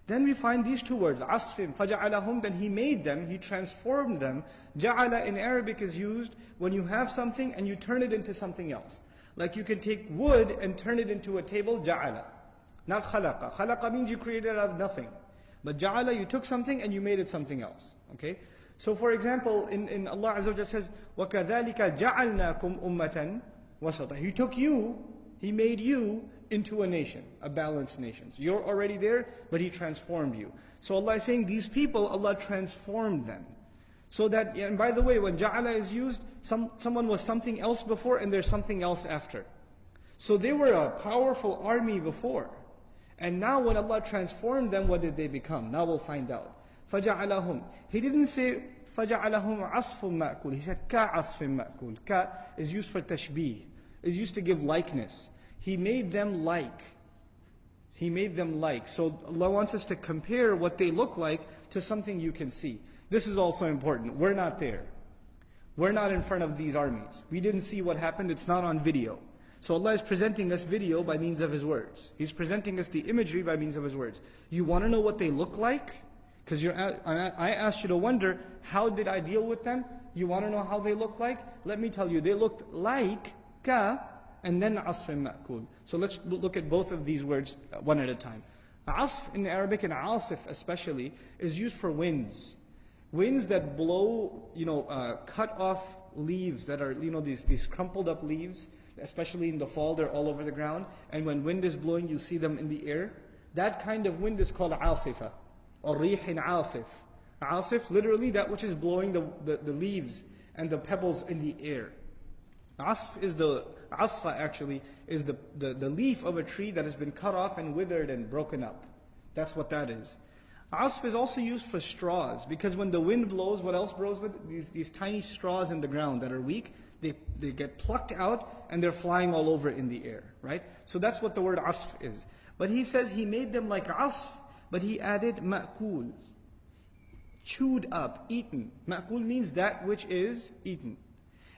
Then we find these two words, عَصْفٍ فَجَعَلَهُمْ, then He made them, He transformed them. جَعَلَ in Arabic is used when you have something and you turn it into something else. Like you can take wood and turn it into a table, جَعَلَ. Not خَلَقَ. خَلَقَ means you created out of nothing. But جَعَلَ, you took something and you made it something else. Okay? So for example, in Allah Azza wa Jalla says, وَكَذَلِكَ جَعَلْنَاكُمْ أُمَّةً وَسَطًا. He took you, He made you into a nation, a balanced nation. So you're already there, but He transformed you. So Allah is saying these people, Allah transformed them. So that, and by the way, when ja'ala is used, someone was something else before and there's something else after. So they were a powerful army before. And now when Allah transformed them, what did they become? Now we'll find out. فَجَعَلَهُمْ. He didn't say فَجَعَلَهُمْ عَصْفٌ مَأْكُولٌ. He said كَعَصْفٍ مَأْكُولٌ. Ka is used for tashbih. It's used to give likeness. He made them like. He made them like. So Allah wants us to compare what they look like to something you can see. This is also important. We're not there. We're not in front of these armies. We didn't see what happened. It's not on video. So Allah is presenting us video by means of His words. He's presenting us the imagery by means of His words. You want to know what they look like? Because I asked you to wonder, how did I deal with them? You want to know how they look like? Let me tell you, they looked like ka, and then asf ma'kul. So let's look at both of these words one at a time. Asf in Arabic and asif especially is used for winds. Winds that blow, cut off leaves that are, these crumpled up leaves, especially in the fall, they're all over the ground. And when wind is blowing, you see them in the air. That kind of wind is called asifa, or rihin asif. Asif, literally that which is blowing the leaves and the pebbles in the air. Asfa actually is the leaf of a tree that has been cut off and withered and broken up. That's what that is. Asf is also used for straws, because when the wind blows, what else blows with? These tiny straws in the ground that are weak, they get plucked out and they're flying all over in the air, right? So that's what the word asf is. But He says He made them like asf, but He added ma'kul, chewed up, eaten. Ma'kul means that which is eaten.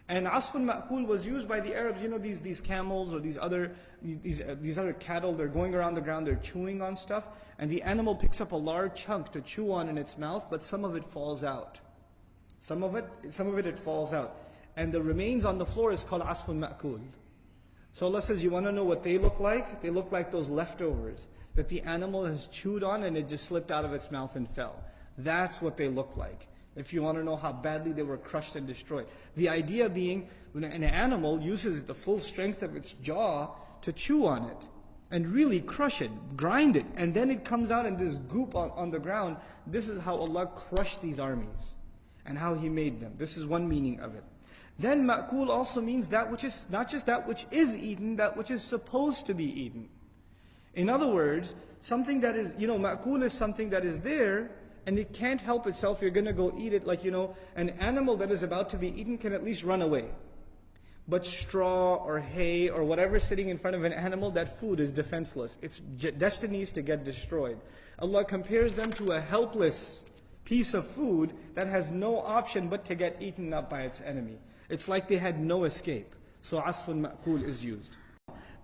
And asfun ma'kul was used by the Arabs, these camels or these other cattle, they're going around the ground, they're chewing on stuff, and the animal picks up a large chunk to chew on in its mouth, but some of it falls out. Some of it falls out. And the remains on the floor is called asfun ma'kul. So Allah says, you want to know what they look like? They look like those leftovers that the animal has chewed on and it just slipped out of its mouth and fell. That's what they look like. If you want to know how badly they were crushed and destroyed. The idea being, when an animal uses the full strength of its jaw to chew on it and really crush it, grind it, and then it comes out in this goop on the ground. This is how Allah crushed these armies and how He made them. This is one meaning of it. Then ma'kul also means that which is not just that which is eaten, that which is supposed to be eaten. In other words, something that is, ma'kul is something that is there, and it can't help itself, you're going to go eat it. Like, an animal that is about to be eaten can at least run away. But straw or hay or whatever sitting in front of an animal, that food is defenseless. Its destiny is to get destroyed. Allah compares them to a helpless piece of food that has no option but to get eaten up by its enemy. It's like they had no escape. So asfun ma'kul is used.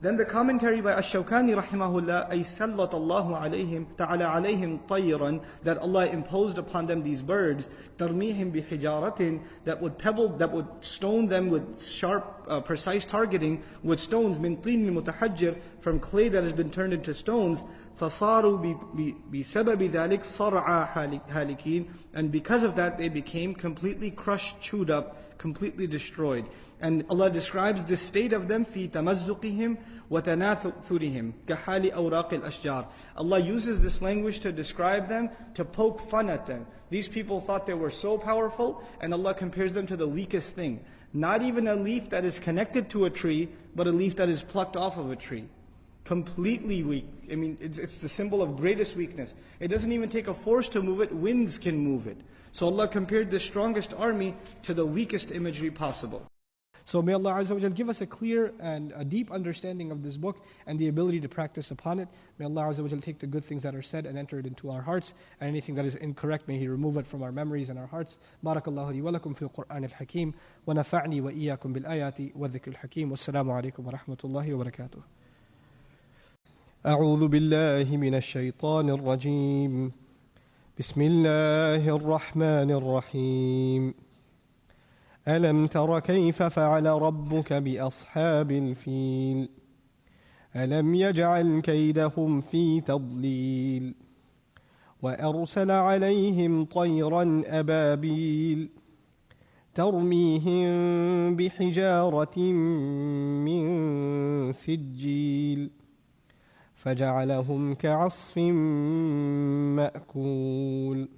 Then the commentary by Ash-Shawkani rahimahullah, أي سلط الله عليهم تعالى عليهم طيرا, that Allah imposed upon them these birds, ترميهم بحجارة, that would stone them with sharp, precise targeting with stones, من طين متحجر, from clay that has been turned into stones, فصاروا بسبب ذلك صرعى هالكين, and because of that they became completely crushed, chewed up, completely destroyed. And Allah describes this state of them, في تمزقهم وتناثرهم كحال أوراق الأشجار. Allah uses this language to describe them, to poke fun at them. These people thought they were so powerful, and Allah compares them to the weakest thing. Not even a leaf that is connected to a tree, but a leaf that is plucked off of a tree. Completely weak. I mean, it's the symbol of greatest weakness. It doesn't even take a force to move it, winds can move it. So Allah compared the strongest army to the weakest imagery possible. So may Allah Azza wa Jal give us a clear and a deep understanding of this book and the ability to practice upon it. May Allah Azza wa Jal take the good things that are said and enter it into our hearts, and anything that is incorrect, may He remove it from our memories and our hearts. Barakallahu li wa lakum fil Qur'an al-Hakim, wa nafa'ni wa iyyakum bil ayati wa dhikr al-Hakim. Wassalamu alaikum wa rahmatullahi wa barakatuh. أعوذ بالله من الشيطان الرجيم. بسم الله الرحمن الرحيم. ألم تر كيف فعل ربك بأصحاب الفيل ألم يجعل كيدهم في تضليل وأرسل عليهم طيرا أبابيل ترميهم بحجارة من سجيل فجعلهم كعصف مأكول.